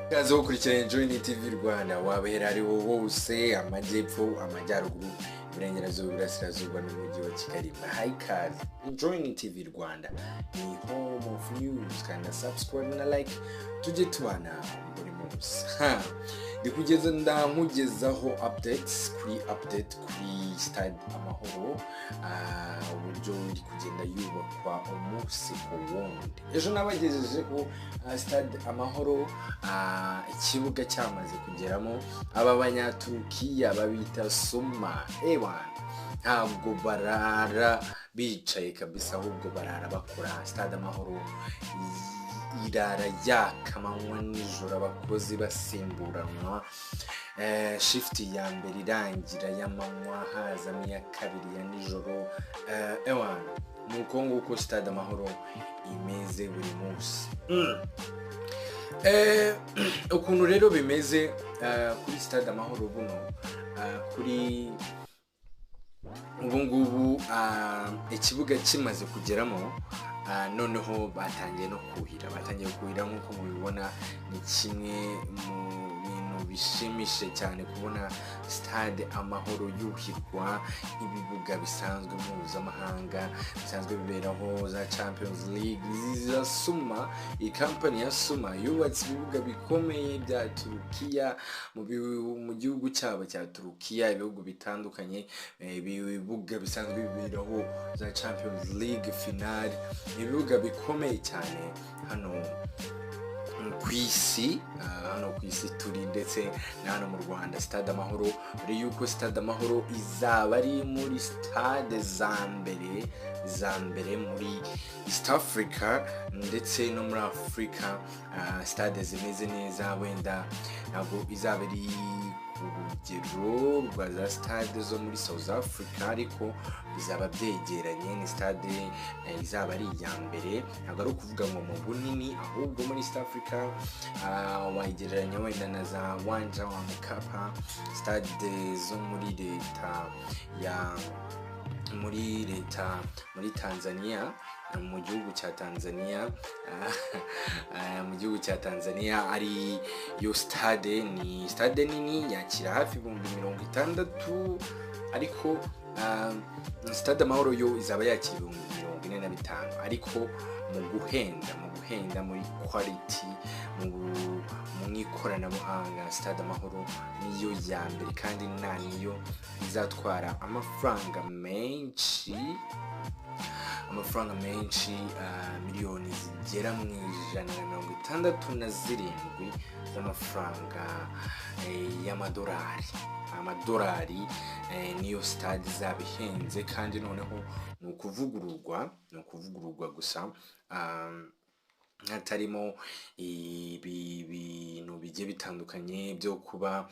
Kaze gukurikirana Join TV Rwanda wabera ari wo wose amajyepfo amajyaruguru iburengerazuba iburasirazuba n'umujyi wa Kigali. Hi kaze Join TV Rwanda ni home of news, kandi subscribe na like tujye tubana buri munsi. Ndikugeza nkugezaho updates kuri STADE AMAHORO, uburyo iri kugenda yubakwa umunsi ku wundi. Ejo nabagejejeho STADE AMAHORO, ikibuga cyamaze kugeramo aba banyaturukiya babita suma ntabwo barara bicaye kabisa, ahubwo barara bakora. STADE AMAHORO irara yakamanywa nijoro, abakozi basimburanwa, shift ya mbere irangira y'amanywa hazamo iya kabiri ya nijoro. Nuko nguko STADE AMAHORO imeze buri munsi. Ukuntu rero bimeze kuri STADE AMAHORO buno, kuri ubungubu ikibuga kimaze kugeramo, noneho batangiye no kuhira. Nk'uko mubibona, ni kimwe mu bintu bishimishe cyane kubona STADE AMAHORO yuhirwa. Ibibuga bisanzwe mpuzamahanga bisanzwe biberaho za Champions League za Suma, iyi company ya Suma yubatse ibibuga bikomeye bya Turukiya mu gihugu cyabo cya Turukiya, ibihugu bitandukanye, ibibuga bisanzwe biberaho za Champions League finale, ibibuga bikomeye cyane hano ku isi turi, ndetse na hano mu Rwanda. STADE AMAHORO buri yuko STADE AMAHORO izaba ari muri stade za mbere muri East Africa ndetse no muri Africa. Stade zimeze neza, wenda ntabwo izaba ari urugero rwa za stade zo muri South Africa, ariko bizaba byegeranye. Ni stade izaba ari iya mbere, ntabwo ari ukuvuga ngo mu bunini, ahubwo muri East Africa wayigereranya wenda na za Uwanja wa Mkapa, stade zo muri Tanzania, mu gihugu cya Tanzania ari yo stade. Ni stade nini, yakira hafi 60,000, ariko STADE AMAHORO yo izaba yakira 45,000, ariko mu guhenda muri quality, mu ikoranabuhanga, STADE AMAHORO niyo ya mbere, kandi niyo izatwara amafaranga menshi, miliyoni zigera mu 167 z'amafaranga y'amadolari. Niyo stade izaba ihenze, kandi noneho ni ukuvugururwa gusa, hatarimo ibintu bigiye bitandukanye byo kuba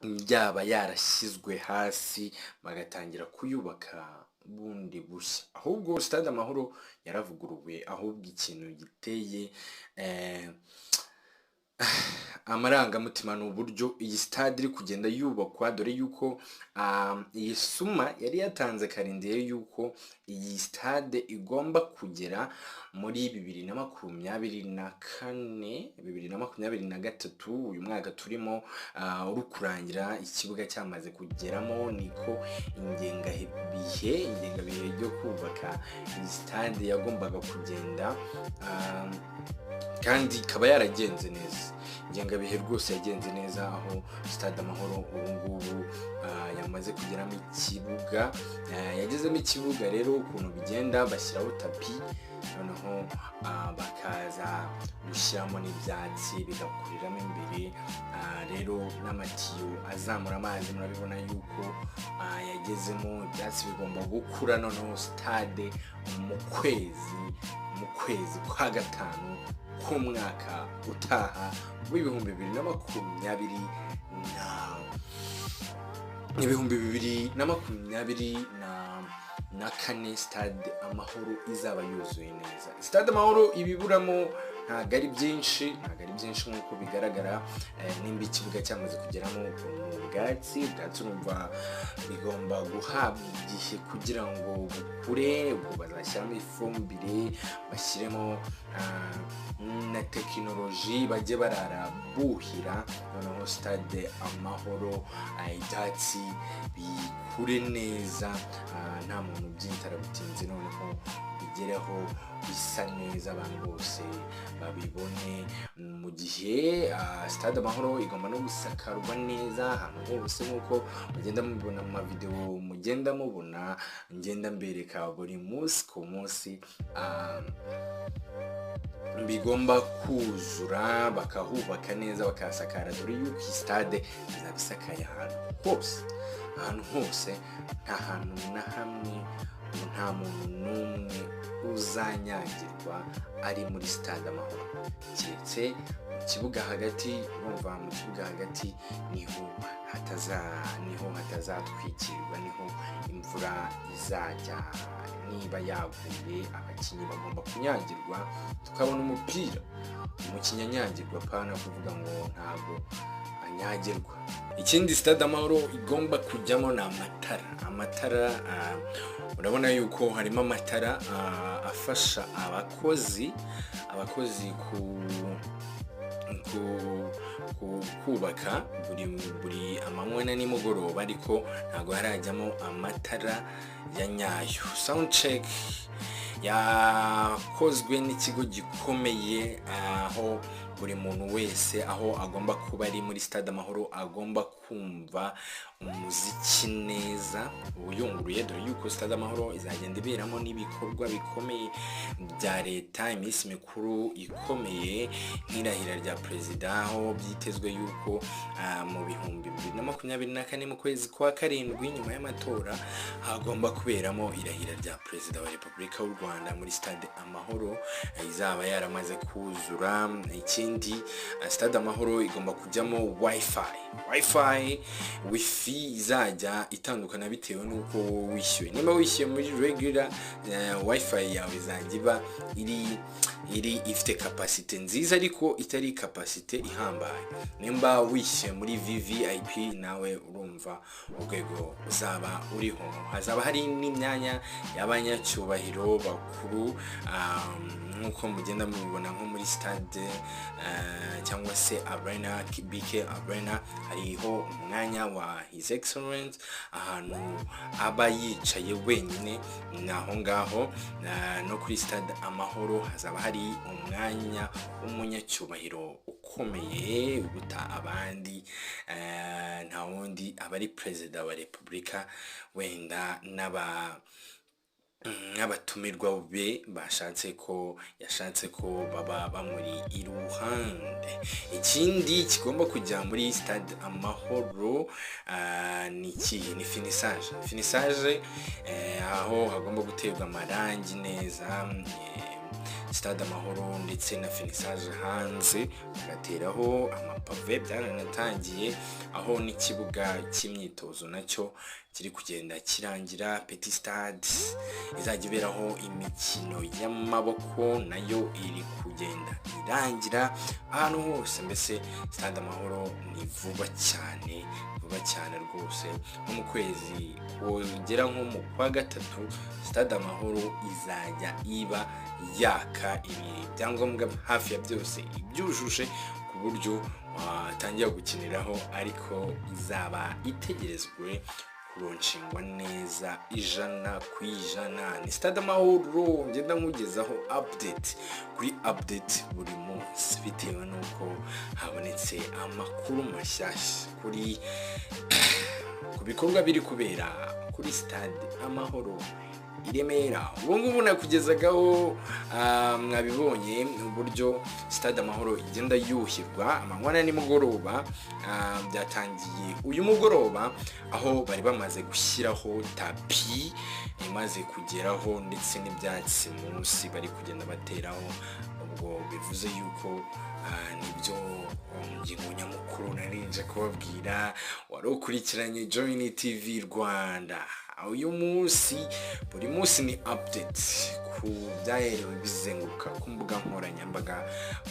byaba yarashyizwe hasi bagatangira kuyubaka bundi bushya. Ahubwo STADE AMAHORO yaravuguruwe, ahubwo ikintu giteye amarangamutima ni uburyo iyi stade iri kugenda yubakwa, dore yuko iyi Suma yari yatanze karindire yuko iyi stade igomba kugera muri 2024 2023, uyu mwaka turimo uri kurangira, ikibuga cyamaze kugeramo. Niko ingengabihe ryo kubaka iyi stade yagombaga kugenda, kandi ikaba yaragenze neza. Ingengabihe rwose yagenze neza, aho STADE AMAHORO ubungubu yamaze kugeramo ikibuga. Yagezemo ikibuga rero, ukuntu bigenda bashyiraho tapi, noneho bakaza gushyiramo n'ibyatsi bigakuriramo imbere. Rero n'amatiyo azamura amazi, murabibona yuko yagezemo. Ibyatsi bigomba gukura, noneho stade mu kwezi kwa gatanu k'umwaka utaha w'ibihumbi 2024 STADE AMAHORO izaba yuzuye neza. STADE AMAHORO ibiburamo ntago ari byinshi nk'uko bigaragara. Nimba ikibuga cyamaze kugeramo ubwatsi urumva bigomba guhabwa igihe kugira ngo bukure, ubwo bazashyiramo ifumbire, bashyiremo na tekinoloji, bajye barara buhira, noneho Stade Amahoro ibyatsi bikure neza, nta muntu byintara bitinze, noneho bigereho bisa neza, abantu bose babibone. Mu gihe Stade Amahoro igomba no gusakarwa neza ahantu hose, nk'uko mugenda mubibona mu mavideo mugenda mubona ngenda mbereka buri munsi ku munsi, bigomba kuzura, bakahubaka neza, bakasakara, dore yuko stade izabisakaye ahantu hose, nta hantu na hamwe, nta muntu n'umwe uzanyagirwa ari muri Stade Amahoro, keretse mu kibuga hagati. Urumva mu kibuga hagati niho hatazatwikirwa, niho imvura izajya, niba yaguye abakinnyi bagomba kunyagirwa, tukabona umupira umukinnyi anyagirwa, pana kuvuga ngo ntago anyagirwa. Ikindi Stade Amahoro igomba kujyamo ni amatara. Urabona yuko harimo amatara afasha abakozi kubaka buri amanywa na nimugoroba, ariko ntago harajyamo amatara ya nyayo. Sound check yakozwe n'ikigo gikomeye, aho buri muntu wese aho agomba kuba ari muri Stade Amahoro agomba kumva umuziki neza uyunguruye, dore yuko Stade Amahoro izagenda iberamo n'ibikorwa bikomeye bya leta, iminsi mikuru ikomeye nk'irahira rya perezida, aho byitezwe yuko mu 2024 mu kwezi kwa karindwi nyuma y'amatora hagomba kuberamo irahira rya perezida wa Repubulika y'u Rwanda muri Stade Amahoro, izaba yaramaze kuzura. Ikindi Stade Amahoro igomba kujyamo wifi izajya itandukana bitewe n'uko wishyuye. Nimba wishyuye muri regular, wifi yawe izajya iba ifite capacity nziza ariko itari capacity ihambaye. Nimba wishyuye muri VVIP, nawe urumva urwego uzaba uriho. Hazaba hari n'imyanya y'abanyacyubahiro bakuru, nk'uko mugenda mubibona nko muri stade cyangwa se arena, BK Arena, hariho umwanya wa His Excellence, ahantu aba yicaye wenyine. Naho ngaho no kuri Stade Amahoro hazaba hari umwanya w'umunyacyubahiro ukomeye uguta abandi, nta wundi abari perezida wa Repubulika, wenda n'abatumirwa be yashatse ko baba bamuri iruhande. Ikindi kigomba kujya muri Stade Amahoro ni finissage, aho hagomba guterwa amarangi neza Stade Amahoro, ndetse na finissage hanze bagateraho amapave, byaranatangiye, aho n'ikibuga cy'imyitozo nacyo kiri kugenda kirangira. Petit Stade izajya iberaho imikino y'amaboko nayo iri kugenda irangira. Ahantu hose mbese Stade Amahoro ni vuba cyane rwose, nko mu kwezi kugera nko mu kwa gatatu Stade Amahoro izajya iba yaka ibyangombwa hafi ya byose ibyujuje, ku buryo watangira gukiniraho, ariko izaba itegerezwe kuronshingwa neza 100%. Ni Stade Amahoro ngenda nkugezaho update buri munsi, bitewe n'uko habonetse amakuru mashyashya ku bikorwa biri kubera kuri Stade Amahoro i Remera. Ubu ngubu nakugezagaho, mwabibonye uburyo Stade Amahoro igenda yuhirwa amanywa na nimugoroba. Byatangiye uyu mugoroba, aho bari bamaze gushyiraho tapi imaze kugeraho, ndetse n'ibyatsi munsi bari kugenda bateraho. Ubwo bivuze yuko nibyo ngingo nyamukuru narinje kubabwira. Wari ukurikiranye Join TV Rwanda. uyu munsi buri munsi ni update ku byaherewe bizenguruka ku mbuga nkoranyambaga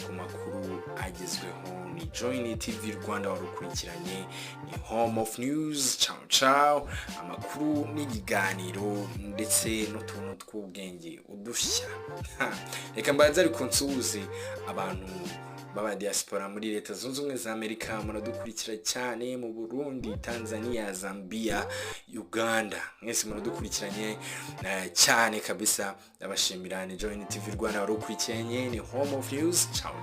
ku makuru agezweho. Ni Join TV Rwanda warukurikiranye, ni Home of News. Ciao amakuru n'ibiganiro ndetse n'utuntu tw'ubwenge udushya. Reka mbanza ariko nsuhuze abantu baba diaspora muri leta zunze ubumwe za Amerika, muradukurikira cyane mu Burundi, Tanzania, Zambia, Uganda. Mwese muradukurikiranye cyane kabisa. Ndabashimira. Ni Join TV Rwanda warukurikiranye, ni Home of News. Ciao.